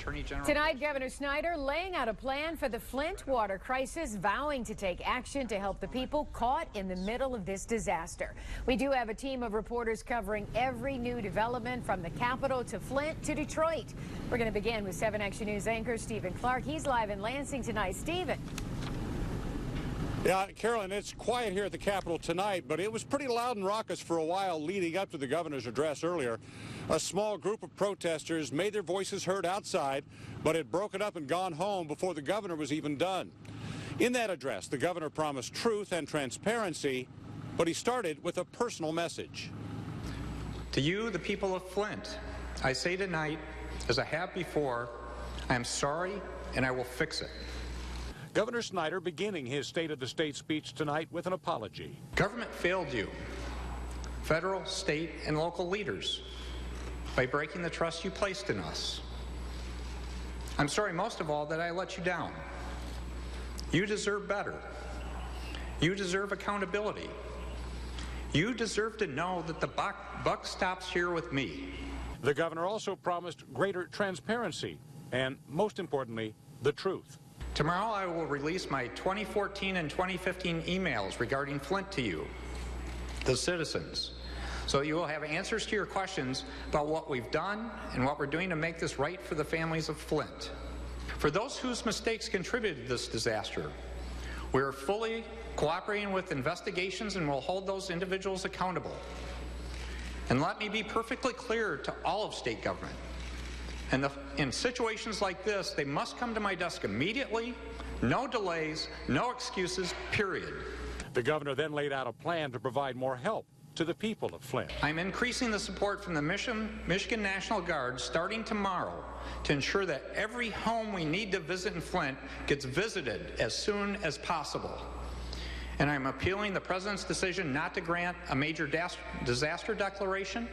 Attorney General. Tonight, Governor Snyder laying out a plan for the Flint water crisis, vowing to take action to help the people caught in the middle of this disaster. We do have a team of reporters covering every new development from the Capitol to Flint to Detroit. We're going to begin with 7 Action News anchor Stephen Clark. He's live in Lansing tonight. Stephen. Yeah, Carolyn, it's quiet here at the Capitol tonight, but it was pretty loud and raucous for a while leading up to the governor's address earlier. A small group of protesters made their voices heard outside, but had broken up and gone home before the governor was even done. In that address, the governor promised truth and transparency, but he started with a personal message. To you, the people of Flint, I say tonight, as I have before, I am sorry and I will fix it. Governor Snyder beginning his State of the State speech tonight with an apology. Government failed you, federal, state, and local leaders, by breaking the trust you placed in us. I'm sorry most of all that I let you down. You deserve better. You deserve accountability. You deserve to know that the buck stops here with me. The governor also promised greater transparency and, most importantly, the truth. Tomorrow I will release my 2014 and 2015 emails regarding Flint to you, the citizens, so you will have answers to your questions about what we've done and what we're doing to make this right for the families of Flint. For those whose mistakes contributed to this disaster, we are fully cooperating with investigations and will hold those individuals accountable. And let me be perfectly clear to all of state government. And in situations like this, they must come to my desk immediately, no delays, no excuses, period. The governor then laid out a plan to provide more help to the people of Flint. I'm increasing the support from the Michigan National Guard starting tomorrow to ensure that every home we need to visit in Flint gets visited as soon as possible. And I'm appealing the President's decision not to grant a major disaster declaration.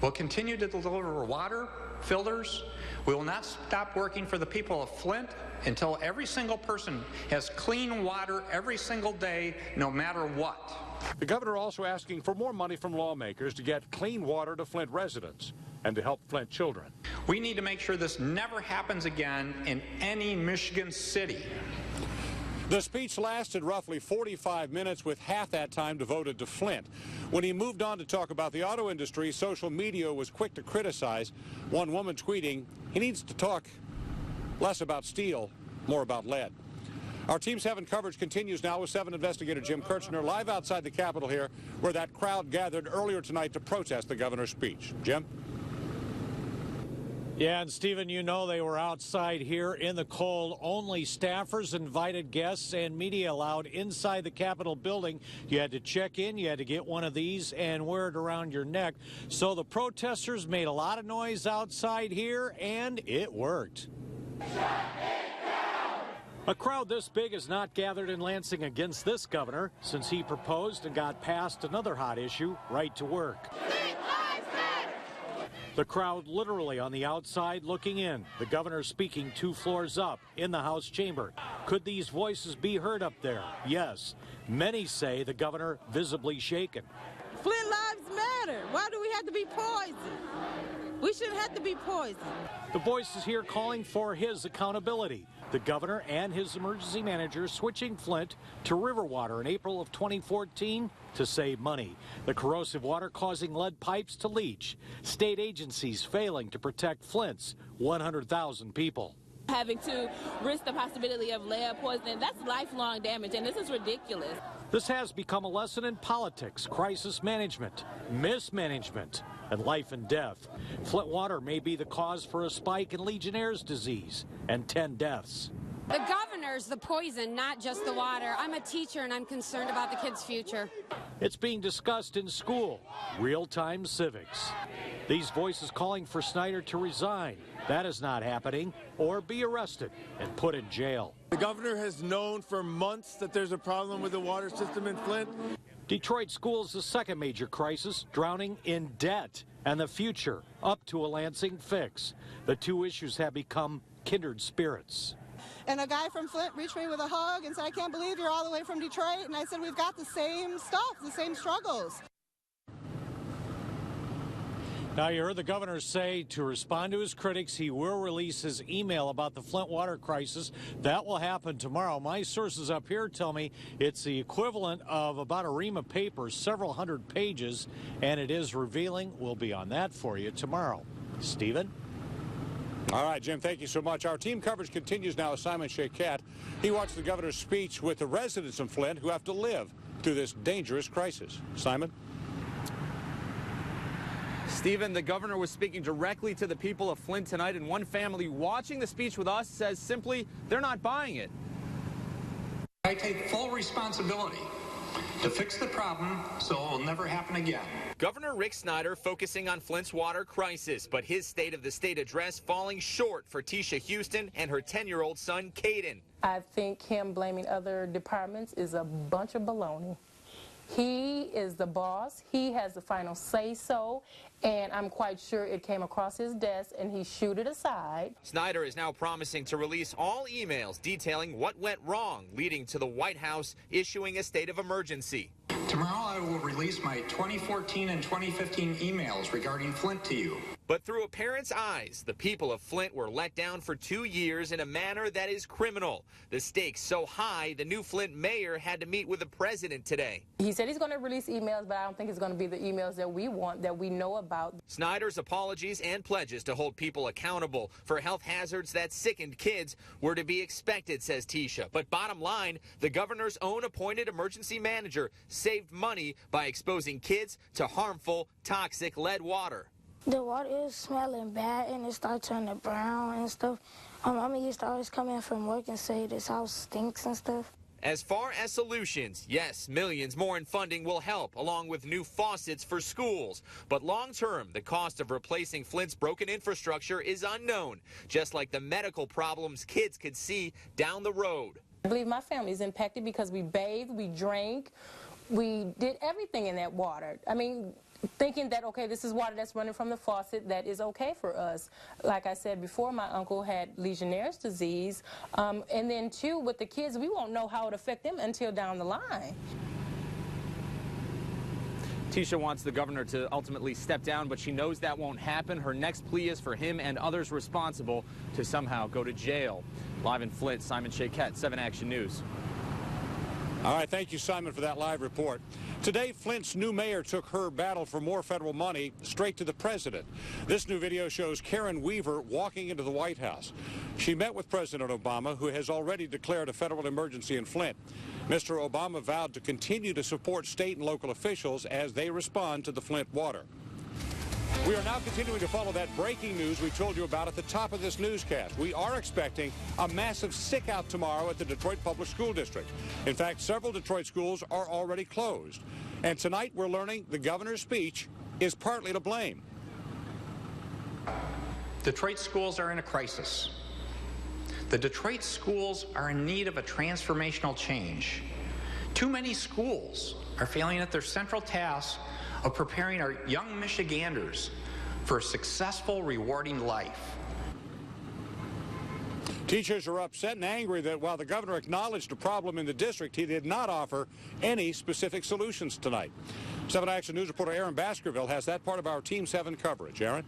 We'll continue to deliver water, filters. We will not stop working for the people of Flint until every single person has clean water every single day, no matter what. The governor also asking for more money from lawmakers to get clean water to Flint residents and to help Flint children. We need to make sure this never happens again in any Michigan city. The speech lasted roughly 45 minutes, with half that time devoted to Flint. When he moved on to talk about the auto industry, social media was quick to criticize. One woman tweeting, he needs to talk less about steel, more about lead. Our Team 7 coverage continues now with 7 investigator Jim Kirchner live outside the Capitol here, where that crowd gathered earlier tonight to protest the governor's speech. Jim? Yeah, and Stephen, you know they were outside here in the cold. Only staffers, invited guests, and media allowed inside the Capitol building. You had to check in, you had to get one of these and wear it around your neck. So the protesters made a lot of noise outside here, and it worked. A crowd this big has not gathered in Lansing against this governor since he proposed and got past another hot issue, right to work. The crowd literally on the outside looking in. The governor speaking 2 floors up in the House chamber. Could these voices be heard up there? Yes. Many say the governor visibly shaken. Flint lives matter. Why do we have to be poisoned? We shouldn't have to be poisoned. The voices here calling for his accountability. The governor and his emergency manager switching Flint to river water in April of 2014 to save money. The corrosive water causing lead pipes to leach. State agencies failing to protect Flint's 100,000 people. Having to risk the possibility of lead poisoning, that's lifelong damage, and this is ridiculous. This has become a lesson in politics, crisis management, mismanagement, and life and death. Flint water may be the cause for a spike in Legionnaire's disease and 10 deaths. The governor's the poison, not just the water. I'm a teacher and I'm concerned about the kids' future. It's being discussed in school, real-time civics. These voices calling for Snyder to resign. That is not happening, or be arrested and put in jail. The governor has known for months that there's a problem with the water system in Flint. Detroit schools, the second major crisis, drowning in debt, and the future up to a Lansing fix. The 2 issues have become kindred spirits. And a guy from Flint reached me with a hug and said, I can't believe you're all the way from Detroit. And I said, we've got the same stuff, the same struggles. Now, you heard the governor say to respond to his critics, he will release his email about the Flint water crisis. That will happen tomorrow. My sources up here tell me it's the equivalent of about a ream of paper, several hundred pages, and it is revealing. We'll be on that for you tomorrow. Stephen? All right, Jim, thank you so much. Our team coverage continues now with Simon Shaquette. He watched the governor's speech with the residents of Flint who have to live through this dangerous crisis. Simon? Stephen, the governor was speaking directly to the people of Flint tonight, and one family watching the speech with us says simply they're not buying it. I take full responsibility to fix the problem so it will never happen again. Governor Rick Snyder focusing on Flint's water crisis, but his State of the State address falling short for Tisha Houston and her 10-year-old son, Caden. I think him blaming other departments is a bunch of baloney. He is the boss. He has the final say-so, and I'm quite sure it came across his desk and he shooed it aside. Snyder is now promising to release all emails detailing what went wrong, leading to the White House issuing a state of emergency. Tomorrow I will release my 2014 and 2015 emails regarding Flint to you. But through a parent's eyes, the people of Flint were let down for 2 years in a manner that is criminal. The stakes so high, the new Flint mayor had to meet with the president today. He said he's going to release emails, but I don't think it's going to be the emails that we want, that we know about. Snyder's apologies and pledges to hold people accountable for health hazards that sickened kids were to be expected, says Tisha. But bottom line, the governor's own appointed emergency manager saved money by exposing kids to harmful, toxic lead water. The water is smelling bad and it starts turning brown and stuff. Mama used to always come in from work and say this house stinks and stuff. As far as solutions, yes, millions more in funding will help, along with new faucets for schools. But long-term, the cost of replacing Flint's broken infrastructure is unknown, just like the medical problems kids could see down the road. I believe my family is impacted because we bathed, we drank, we did everything in that water. I mean, thinking that, okay, this is water that's running from the faucet, that is okay for us. Like I said before, my uncle had Legionnaire's disease. And then, too, with the kids, we won't know how it affects them until down the line. Tisha wants the governor to ultimately step down, but she knows that won't happen. Her next plea is for him and others responsible to somehow go to jail. Live in Flint, Simon Shaquette, 7 Action News. All right, thank you, Simon, for that live report. Today, Flint's new mayor took her battle for more federal money straight to the president. This new video shows Karen Weaver walking into the White House. She met with President Obama, who has already declared a federal emergency in Flint. Mr. Obama vowed to continue to support state and local officials as they respond to the Flint water. We are now continuing to follow that breaking news we told you about at the top of this newscast. We are expecting a massive sick out tomorrow at the Detroit Public School District. In fact, several Detroit schools are already closed. And tonight we're learning the governor's speech is partly to blame. Detroit schools are in a crisis. The Detroit schools are in need of a transformational change. Too many schools are failing at their central task of preparing our young Michiganders for a successful, rewarding life. Teachers are upset and angry that while the governor acknowledged a problem in the district, he did not offer any specific solutions tonight. 7 Action News reporter Aaron Baskerville has that part of our Team 7 coverage. Aaron?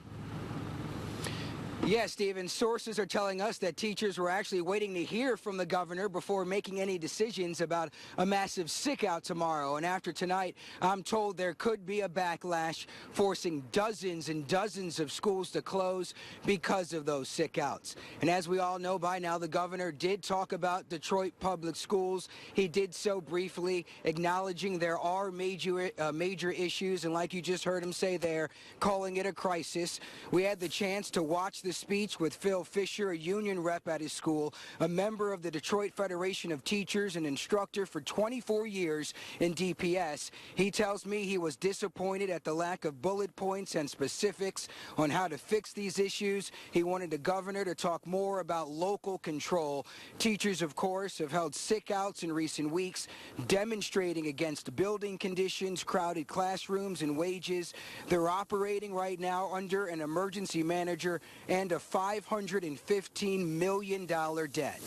Yes, Stephen, sources are telling us that teachers were actually waiting to hear from the governor before making any decisions about a massive sick out tomorrow. And after tonight, I'm told there could be a backlash, forcing dozens and dozens of schools to close because of those sick outs. And as we all know by now, the governor did talk about Detroit public schools. He did so briefly, acknowledging there are major issues. And like you just heard him say there, calling it a crisis. We had the chance to watch the speech with Phil Fisher, a union rep at his school, a member of the Detroit Federation of Teachers, an instructor for 24 years in DPS. He tells me he was disappointed at the lack of bullet points and specifics on how to fix these issues. He wanted the governor to talk more about local control. Teachers, of course, have held sick outs in recent weeks, demonstrating against building conditions, crowded classrooms, and wages. They're operating right now under an emergency manager and a $515 million debt.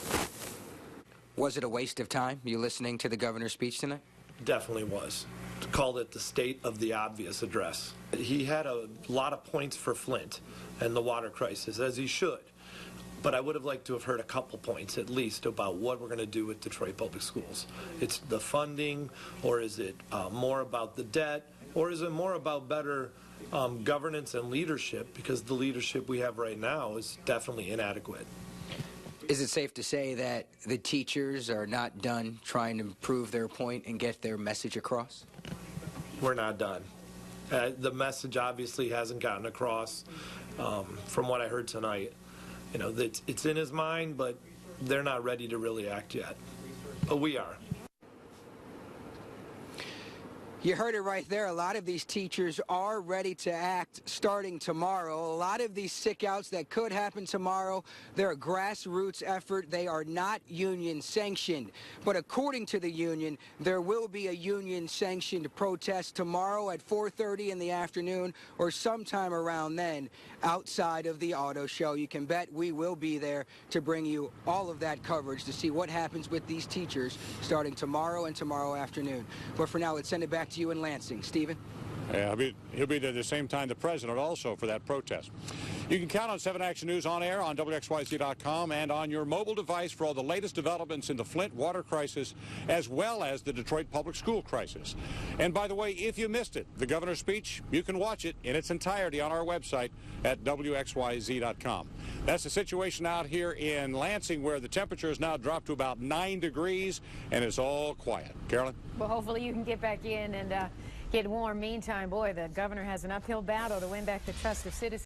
Was it a waste of time, you listening to the governor's speech tonight? Definitely was. called it the State of the Obvious address. He had a lot of points for Flint and the water crisis, as he should. But I would have liked to have heard a couple points at least about what we're going to do with Detroit Public Schools. It's the funding, or is it more about the debt, or is it more about better governance and leadership, because the leadership we have right now is definitely inadequate. Is it safe to say that the teachers are not done trying to prove their point and get their message across? We're not done. The message obviously hasn't gotten across from what I heard tonight. You know, it's in his mind, but they're not ready to really act yet. But we are. You heard it right there. A lot of these teachers are ready to act starting tomorrow. A lot of these sick outs that could happen tomorrow, they're a grassroots effort. They are not union sanctioned. But according to the union, there will be a union sanctioned protest tomorrow at 4:30 in the afternoon or sometime around then outside of the auto show. You can bet we will be there to bring you all of that coverage to see what happens with these teachers starting tomorrow and tomorrow afternoon. But for now, let's send it back to you in Lansing. Stephen? Yeah, he'll be there at the same time the president also for that protest. You can count on 7 Action News on air on wxyz.com and on your mobile device for all the latest developments in the Flint water crisis as well as the Detroit public school crisis. And by the way, if you missed it, the governor's speech, you can watch it in its entirety on our website at wxyz.com. That's the situation out here in Lansing, where the temperature has now dropped to about 9 degrees and it's all quiet. Carolyn? Well, hopefully you can get back in and get warm. Meantime, boy, the governor has an uphill battle to win back the trust of citizens.